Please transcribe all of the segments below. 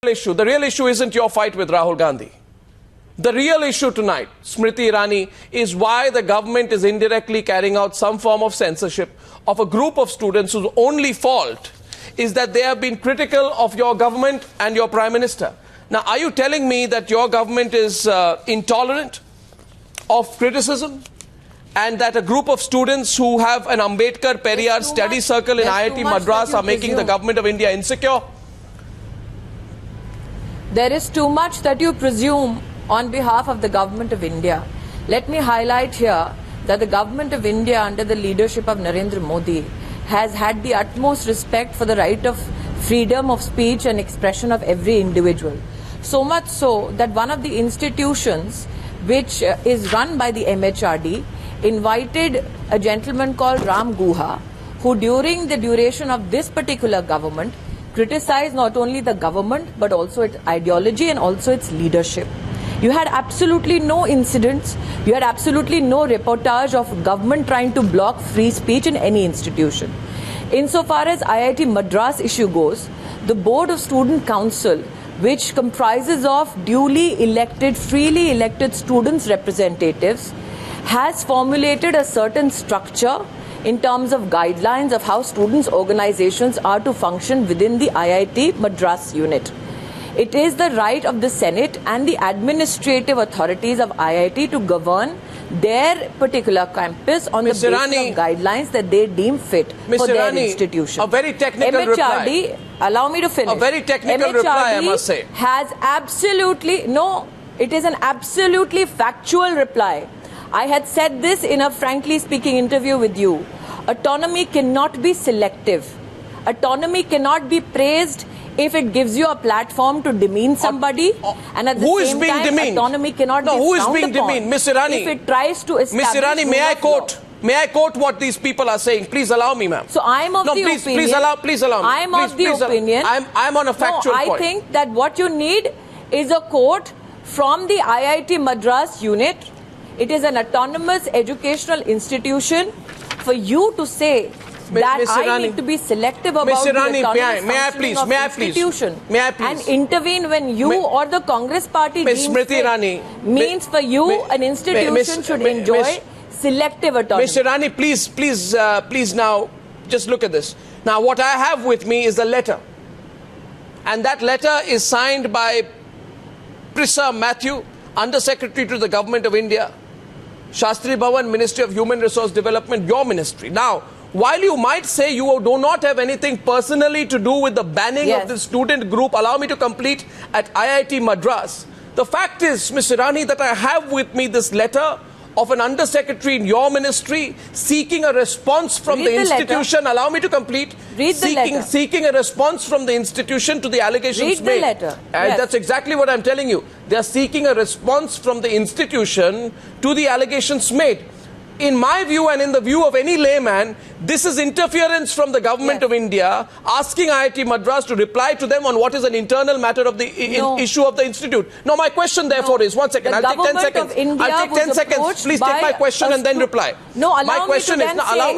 issue. The real issue isn't your fight with Rahul Gandhi. The real issue tonight, Smriti Irani, is why the government is indirectly carrying out some form of censorship of a group of students whose only fault is that they have been critical of your government and your Prime Minister. Now, are you telling me that your government is intolerant of criticism and that a group of students who have an Ambedkar Periyar study circle in IIT Madras are making the government of India insecure? There is too much that you presume on behalf of the government of India. Let me highlight here that the government of India under the leadership of Narendra Modi has had the utmost respect for the right of freedom of speech and expression of every individual. So much so that one of the institutions which is run by the MHRD invited a gentleman called Ram Guha, who during the duration of this particular government criticized not only the government but also its ideology and also its leadership. You had absolutely no incidents, you had absolutely no reportage of government trying to block free speech in any institution. Insofar as IIT Madras issue goes, the Board of Student Council, which comprises of duly elected, freely elected students' representatives, has formulated a certain structure in terms of guidelines of how students' organizations are to function within the IIT Madras unit. It is the right of the Senate and the administrative authorities of IIT to govern their particular campus on the basis of guidelines that they deem fit for their institution. A very technical reply. Allow me to finish. A very technical reply, I must say. Has absolutely, no, it is an absolutely factual reply. I had said this in a frankly speaking interview with you. Autonomy cannot be selective. Autonomy cannot be praised if it gives you a platform to demean somebody, and at the same time, autonomy cannot be who is frowned being upon demeaned? Miss Irani, if it tries to establish Miss Irani, may I quote what these people are saying? Please allow me, ma'am. So I am of the opinion. Please allow me. I am of the opinion. I'm on a factual point. I think that what you need is a quote from the IIT Madras unit. It is an autonomous educational institution. For you to say that I need to be selective about the autonomous functioning of the institution and intervene when you or the Congress party deems fit means for you an institution should enjoy selective autonomy. Ms. Irani, please now just look at this. Now what I have with me is a letter, and that letter is signed by Prisa Matthew, Under Secretary to the Government of India, Shastri Bhavan, Ministry of Human Resource Development, your ministry. Now, while you might say you do not have anything personally to do with the banning of the student group, allow me to complete, at IIT Madras, the fact is, Ms. Irani, that I have with me this letter of an undersecretary in your ministry seeking a response from the institution. Allow me to complete. Seeking a response from the institution to the allegations made. Read the letter. That's exactly what I'm telling you. They are seeking a response from the institution to the allegations made. In my view and in the view of any layman, this is interference from the government of India asking IIT Madras to reply to them on what is an internal matter of the issue of the institute. Now, my question therefore is, one second, I'll take 10 seconds. I'll take 10 seconds. Please take my question and then reply. No, allow me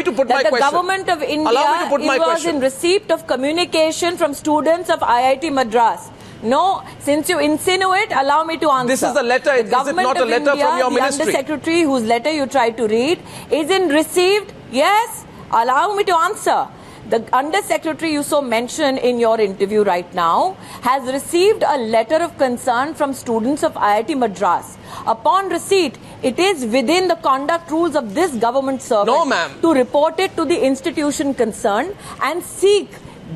to put my question. The government of India was in receipt of communication from students of IIT Madras. No, since you insinuate, allow me to answer. This is a letter. Is it not a letter from your ministry? The Undersecretary whose letter you tried to read is in received. Yes, allow me to answer. The Undersecretary you so mentioned in your interview right now has received a letter of concern from students of IIT Madras. Upon receipt, it is within the conduct rules of this government servant to report it to the institution concerned and seek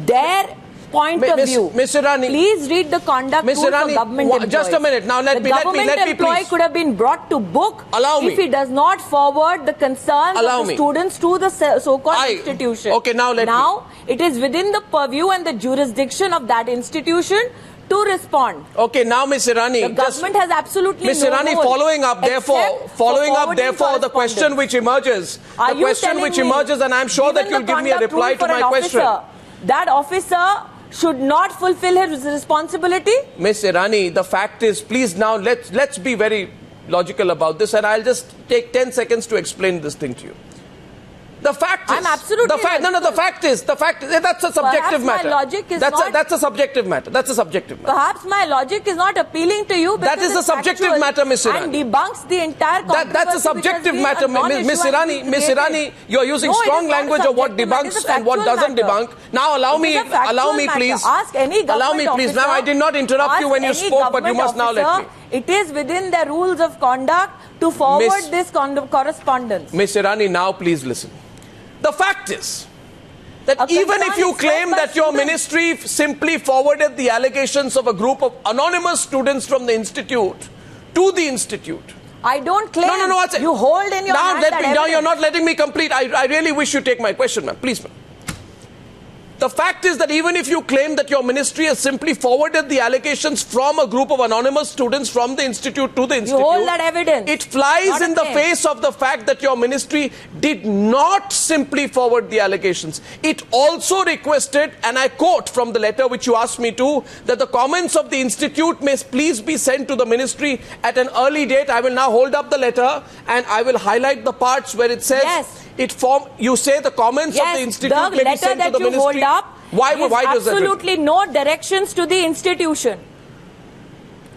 their point of view. Ms. Irani, please read the conduct rules of government employees. Just a minute. Now let me employee could have been brought to book if he does not forward the concerns of the students to the so-called institution. Okay, now it is within the purview and the jurisdiction of that institution to respond. Okay, now Ms. Irani, the government has absolutely Ms. Irani, following up therefore the question which emerges, and I'm sure that you'll give me a reply to my question. That officer should not fulfill his responsibility? Ms. Irani, the fact is, please now let's be very logical about this, and I'll just take 10 seconds to explain this thing to you. The fact is, I'm absolutely the fact is, that's a subjective matter. That's a subjective matter. That's a subjective matter. Perhaps my logic is not appealing to you. That is a subjective matter, Ms. Irani. And debunks the entire controversy. That's a subjective matter, Ms. Irani. You are using strong language of what debunks and what doesn't debunk. Now allow me, please. Ask any government officer. Ma'am, I did not interrupt you when you spoke, but you must now let me. It is within the rules of conduct to forward this correspondence. Ms. Irani, now please listen. The fact is that even if you claim that your ministry simply forwarded the allegations of a group of anonymous students from the institute to the institute. I don't claim. No. You hold in your hand that evidence. Now you're not letting me complete. I really wish you take my question, ma'am. Please, ma'am. The fact is that even if you claim that your ministry has simply forwarded the allegations from a group of anonymous students from the institute to the institute, you hold that evidence. It flies in the face of the fact that your ministry did not simply forward the allegations. It also requested, and I quote from the letter which you asked me to, that the comments of the institute may please be sent to the ministry at an early date. I will now hold up the letter and I will highlight the parts where it says you say the comments of the institute may be sent to the ministry. Why does that? Absolutely no directions to the institution.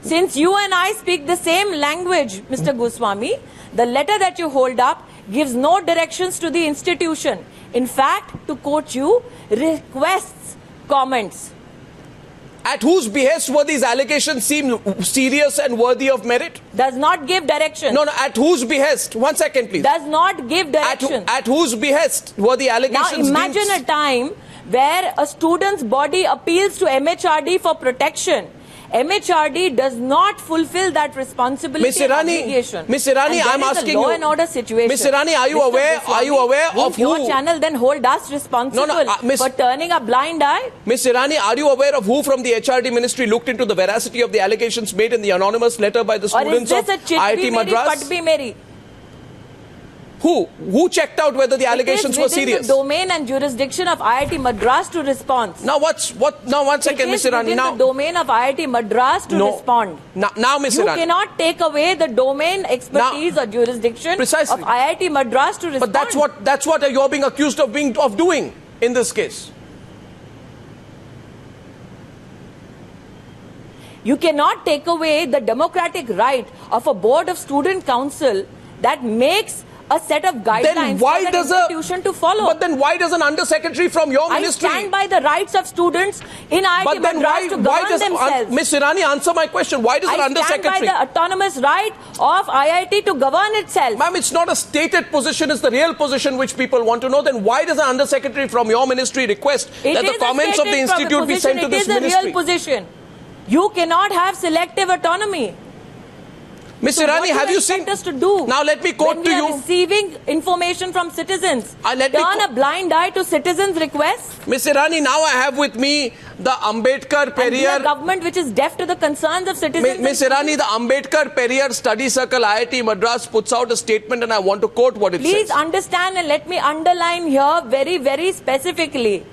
Since you and I speak the same language, Mr. Goswami, the letter that you hold up gives no directions to the institution. In fact, to quote you, requests comments. At whose behest were these allegations seem serious and worthy of merit? Does not give directions. No, at whose behest? 1 second, please. Does not give directions. At whose behest were the allegations? Now imagine a time where a student's body appeals to MHRD for protection. MHRD does not fulfill that responsibility and obligation. Ms. Irani, I'm asking you. Law and order situation. Ms. Irani, are you aware of who? Your channel then hold us responsible for turning a blind eye? Ms. Irani, are you aware of who from the HRD Ministry looked into the veracity of the allegations made in the anonymous letter by the students of IIT Madras? Who checked out whether the allegations were serious? It is within the domain and jurisdiction of IIT Madras to respond. Now one second, Ms. Irani. Now the domain of IIT Madras to respond. Now, Ms. Irani. You cannot take away the domain expertise or jurisdiction of IIT Madras to respond. But that's what you're being accused of doing in this case. You cannot take away the democratic right of a board of student council that makes a set of guidelines for the institution to follow. But then why does an undersecretary from your ministry... I stand by the rights of students in IIT Madras to govern themselves. Ms. Irani, answer my question. Why does an undersecretary... I stand by the autonomous right of IIT to govern itself. Ma'am, it's not a stated position, it's the real position which people want to know. Then why does an undersecretary from your ministry request that the comments of the institute be sent to this ministry? It is a real position. You cannot have selective autonomy. Ms. Irani, have you seen us to do? Now let me quote to you. Receiving information from citizens. Turn a blind eye to citizens' requests. Ms. Irani, now I have with me the Ambedkar Periyar... a government which is deaf to the concerns of citizens. Ms. Irani, the Ambedkar Periyar Study Circle IIT Madras puts out a statement and I want to quote what it says. Please understand and let me underline here very, very specifically.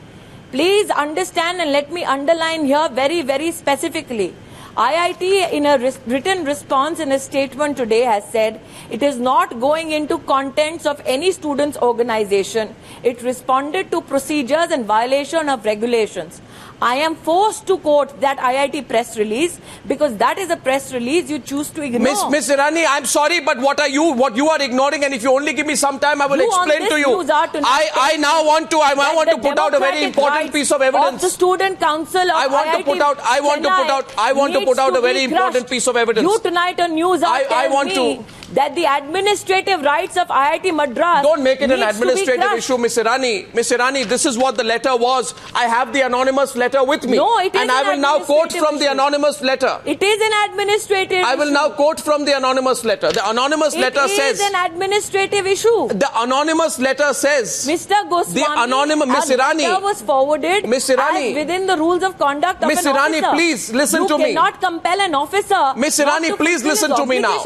Please understand and let me underline here very, very specifically. IIT in a written response in a statement today has said it is not going into contents of any student's organization. It responded to procedures and violation of regulations. I am forced to quote that IIT press release because that is a press release you choose to ignore. Ms. Irani, I'm sorry, but what you are ignoring, and if you only give me some time, I will explain to you. I now want to put out a very important piece of evidence. Of the student council of I want to put out a very important piece of evidence. You tonight on News Hour tell me that the administrative rights of IIT Madras don't make it an administrative issue, Ms. Irani. Ms. Irani, this is what the letter was. I have the anonymous letter with me. No, it is and I will now quote from the anonymous letter. It is an administrative I will now quote from the anonymous letter. The anonymous letter says... It is an administrative issue. The anonymous letter says... Mr. Goswami, the anonymous... Ms. Irani... letter was forwarded Ms. Irani, as within the rules of conduct of Ms. an Irani, officer. please listen to me. You cannot compel an officer... Ms. Irani, please listen to me now.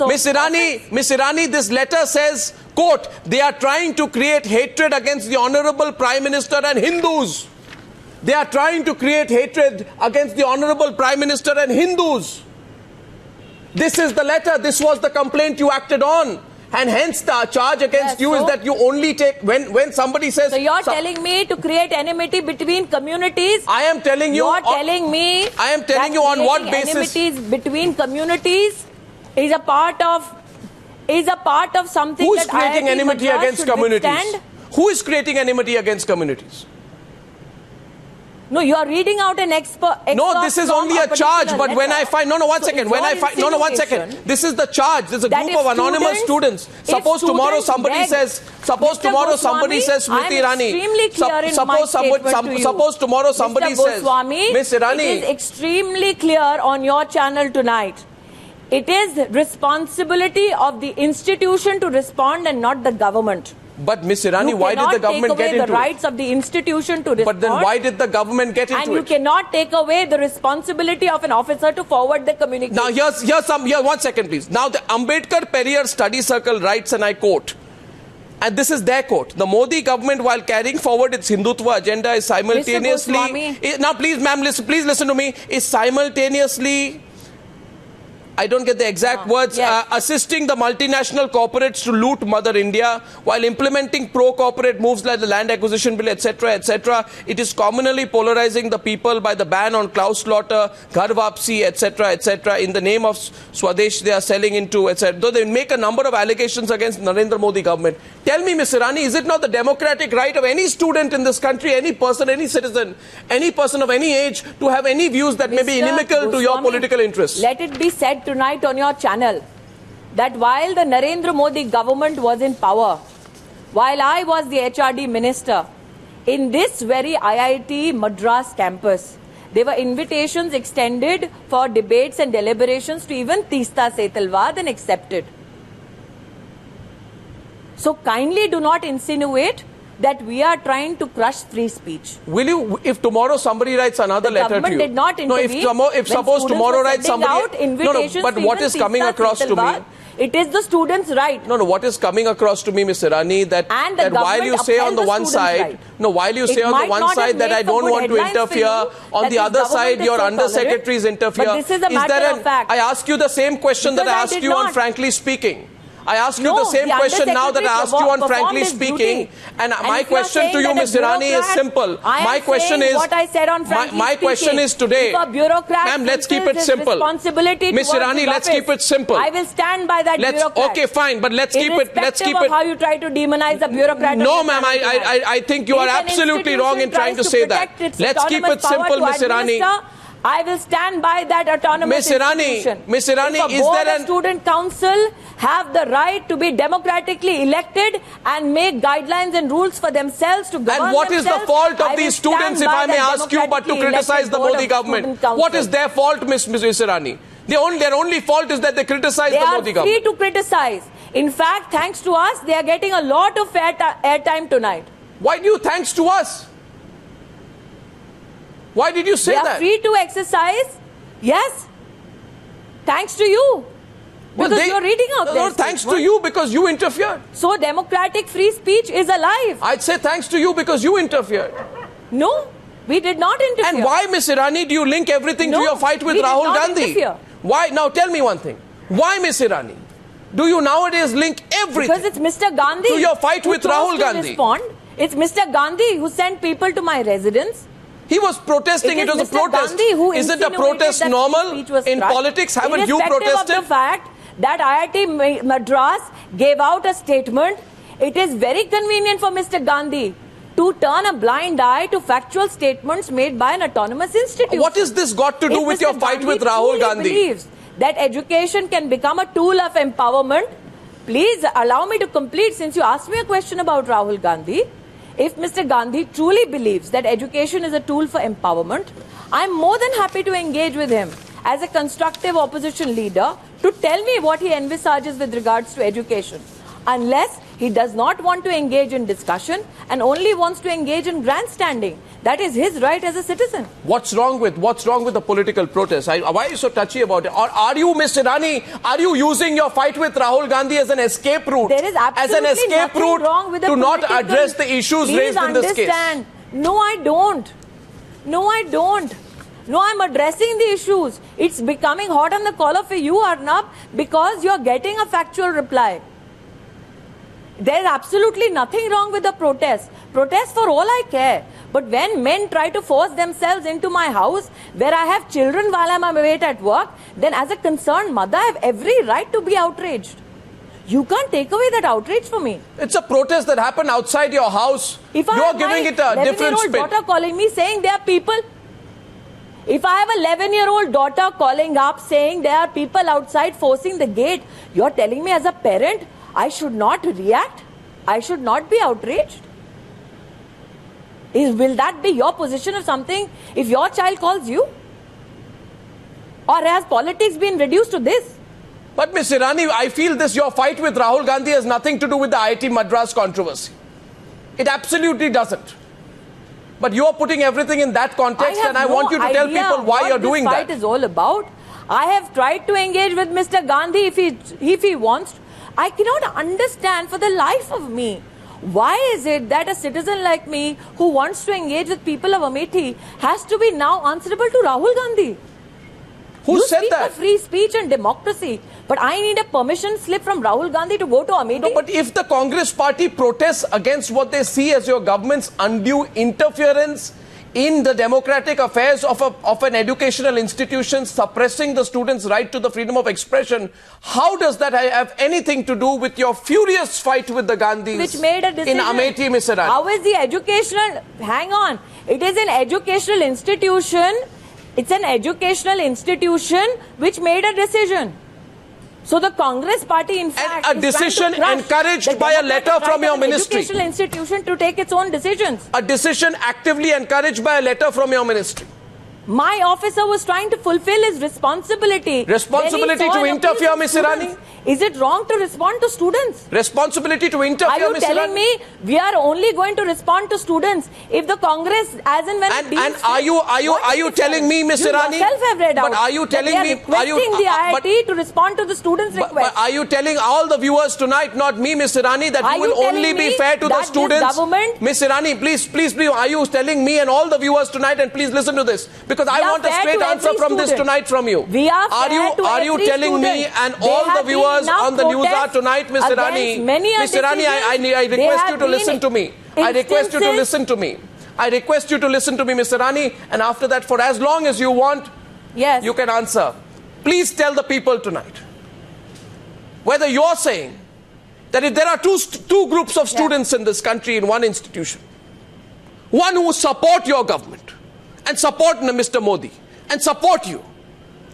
Ms. Irani, this letter says, quote, they are trying to create hatred against the Honorable Prime Minister and Hindus. They are trying to create hatred against the Honorable Prime Minister and Hindus. This is the letter. This was the complaint you acted on. And hence the charge against you is that you only take, when somebody says... So you're telling me to create enmity between communities? I am telling you... You're telling me... I am telling you on what basis... enmities between communities is a part of something Who is that creating IIT enmity Madras against should communities? withstand? Who is creating enmity against communities? No, you are reading out an expert. No, this is only a charge, but when I find... No, one second. When I find... No, one second. This is the charge. This is a group of anonymous students. Suppose tomorrow somebody says... Suppose tomorrow somebody says, Smriti Irani... Suppose tomorrow somebody says... Miss Irani... It is extremely clear on your channel tonight. It is responsibility of the institution to respond and not the government. But Miss Irani, why did the government get into it? You cannot take away the rights of the institution to respond. But then why did the government get into it? And you cannot take away the responsibility of an officer to forward the communication. Now here, 1 second please. Now the Ambedkar Periyar Study Circle writes, and I quote, and this is their quote: the Modi government, while carrying forward its Hindutva agenda, is simultaneously... Now please ma'am, please listen to me. Is simultaneously... I don't get the exact words, assisting the multinational corporates to loot Mother India while implementing pro-corporate moves like the land acquisition bill, etc., etc. It is communally polarizing the people by the ban on cow slaughter, ghar wapsi, etc., etc. In the name of Swadesh, they are selling into, etc. Though they make a number of allegations against Narendra Modi government. Tell me, Ms. Irani, is it not the democratic right of any student in this country, any person, any citizen, any person of any age to have any views that may be inimical to your political interests? Let it be said tonight on your channel that while the Narendra Modi government was in power, while I was the HRD minister, in this very IIT Madras campus, there were invitations extended for debates and deliberations to even Teesta Setalwad and accepted. So kindly do not insinuate that we are trying to crush free speech. Will you, if tomorrow somebody writes another letter to you? The government did not intervene. No, if suppose tomorrow writes somebody... No, but what is coming across to me... It is the students' right. No, what is coming across to me, Ms. Irani, that while you say on the one side, while you say on the one side that I don't want to interfere, on the other side your undersecretaries interfere. But this is a matter of fact. I ask you the same question that I asked you on Frankly Speaking. I ask you the same question now that I asked you on Frankly Speaking. And my question to you, Ms. Irani, is simple. My question is, what I said on Frankly my question is today, ma'am, let's keep it simple. Ms. Irani, let's keep it simple. I will stand by that bureaucrat. Okay, fine, but let's keep it. Irrespective of how you try to demonize the bureaucrat. No, ma'am, I think you are absolutely wrong in trying to say that. Let's keep it simple, Ms. Irani. I will stand by that autonomous institution. Ms. Irani, is there a student council have the right to be democratically elected and make guidelines and rules for themselves to govern And what is the fault of these students, if I may ask you, but to criticize the Modi government? What is their fault, Ms. Irani? Their only fault is that they criticize the Modi government. They are free to criticize. In fact, thanks to us, they are getting a lot of airtime tonight. Why do you thanks to us? Why did you say that? They are free to exercise. Yes. Thanks to you. Because you're reading out there. No, thanks to you because you interfered. So democratic free speech is alive. I'd say thanks to you because you interfered. No, we did not interfere. And why, Ms. Irani, do you link everything to your fight with Rahul Gandhi? Interfere. Why? Now tell me one thing. Why, Ms. Irani, do you nowadays link everything because it's Mr. Gandhi to your fight with Rahul Gandhi? It's Mr. Gandhi who sent people to my residence. He was protesting. It was a protest. Isn't a protest normal in politics? Haven't you protested? Irrespective of the fact that IIT Madras gave out a statement, it is very convenient for Mr. Gandhi to turn a blind eye to factual statements made by an autonomous institution. What has this got to do with your fight with Rahul Gandhi? Believes that education can become a tool of empowerment. Please allow me to complete, since you asked me a question about Rahul Gandhi. If Mr. Gandhi truly believes that education is a tool for empowerment, I am more than happy to engage with him as a constructive opposition leader to tell me what he envisages with regards to education. Unless he does not want to engage in discussion and only wants to engage in grandstanding. That is his right as a citizen. What's wrong with the political protest? Why are you so touchy about it? Or are you, Ms. Irani, are you using your fight with Rahul Gandhi as an escape route? There is absolutely nothing wrong with the to not address the issues raised in this case. No, I don't. No, I don't. No, I'm addressing the issues. It's becoming hot on the collar for you, Arnab, because you're getting a factual reply. There's absolutely nothing wrong with the protest. Protest for all I care. But when men try to force themselves into my house, where I have children while I'm away at work, then as a concerned mother, I have every right to be outraged. You can't take away that outrage from me. It's a protest that happened outside your house. If You're giving it a different spin. daughter calling me saying there are people. If I have a 11-year-old daughter calling up saying there are people outside forcing the gate, you're telling me as a parent, I should not react? I should not be outraged? Will that be your position of something if your child calls you? Or has politics been reduced to this? But Ms. Irani, I feel your fight with Rahul Gandhi has nothing to do with the IIT Madras controversy. It absolutely doesn't. But you are putting everything in that context, and I want you to tell people why you're doing that. What this fight is all about. I have tried to engage with Mr. Gandhi if he wants. I cannot understand for the life of me. Why is it that a citizen like me who wants to engage with people of Amethi has to be now answerable to Rahul Gandhi? Who said that? You speak of free speech and democracy, but I need a permission slip from Rahul Gandhi to go to Amethi? No, but if the Congress party protests against what they see as your government's undue interference in the democratic affairs of an educational institution, suppressing the students' right to the freedom of expression, how does that have anything to do with your furious fight with the Gandhis which made a decision in Amethi, Ms. Irani? How is the educational... Hang on. It is an educational institution. It's an educational institution which made a decision. So the Congress party, in fact, and a decision encouraged by a letter from your ministry. Educational institution to take its own decisions. A decision actively encouraged by a letter from your ministry. My officer was trying to fulfill his responsibility. Responsibility to interfere, Ms. Irani? Is it wrong to respond to students? Responsibility to interfere, Ms. Irani? Are you telling me we are only going to respond to students if the Congress, as and when it deems and are you telling me, Ms. Irani? You yourself have read out. But are you telling me? Requesting the IIT to respond to the students' request. But are you telling all the viewers tonight, not me, Ms. Irani, that you will only be fair to the students? Ms. Irani, please, are you telling me and all the viewers tonight, and please listen to this, because I want a straight answer from this tonight from you. Are you telling me and all the viewers on the Newshour tonight, Ms. Irani? Ms. Irani, I request you to listen to me. I request you to listen to me. I request you to listen to me, Ms. Irani, and after that, for as long as you want, you can answer. Please tell the people tonight whether you're saying that if there are two groups of students in this country in one institution, one who support your government and support Mr. Modi and support you,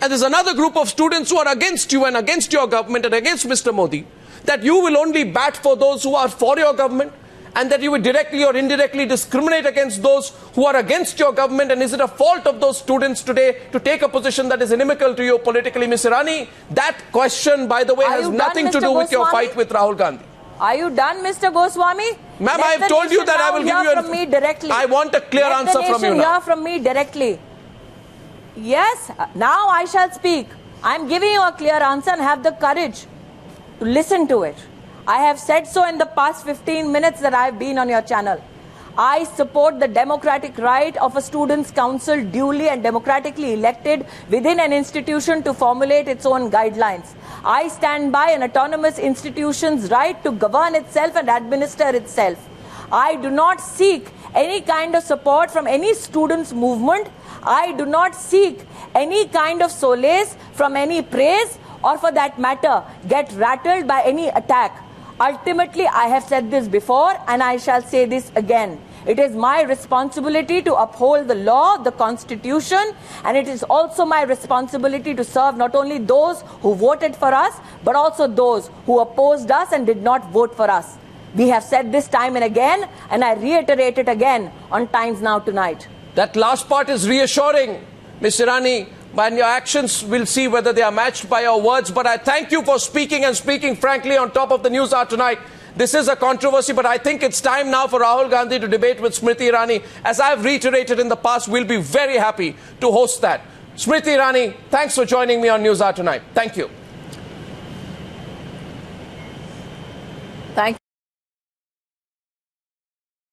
and there's another group of students who are against you and against your government and against Mr. Modi, that you will only bat for those who are for your government, and that you will directly or indirectly discriminate against those who are against your government? And is it a fault of those students today to take a position that is inimical to you politically, Ms. Irani? That question, by the way, has nothing to do with your fight with Rahul Gandhi. Are you done, Mr. Goswami? Ma'am, I have told you that I will give you from me directly. I want a clear answer from you now. Hear from me directly. Yes, now I shall speak. I am giving you a clear answer and have the courage to listen to it. I have said so in the past 15 minutes that I have been on your channel. I support the democratic right of a students' council duly and democratically elected within an institution to formulate its own guidelines. I stand by an autonomous institution's right to govern itself and administer itself. I do not seek any kind of support from any students' movement. I do not seek any kind of solace from any praise, or for that matter, get rattled by any attack. Ultimately, I have said this before and I shall say this again. It is my responsibility to uphold the law, the constitution, and it is also my responsibility to serve not only those who voted for us, but also those who opposed us and did not vote for us. We have said this time and again, and I reiterate it again on Times Now tonight. That last part is reassuring, Ms. Irani. And your actions, will see whether they are matched by your words. But I thank you for speaking and speaking frankly on top of the Newshour tonight. This is a controversy, but I think it's time now for Rahul Gandhi to debate with Smriti Irani. As I've reiterated in the past, we'll be very happy to host that. Smriti Irani, thanks for joining me on Newshour tonight. Thank you.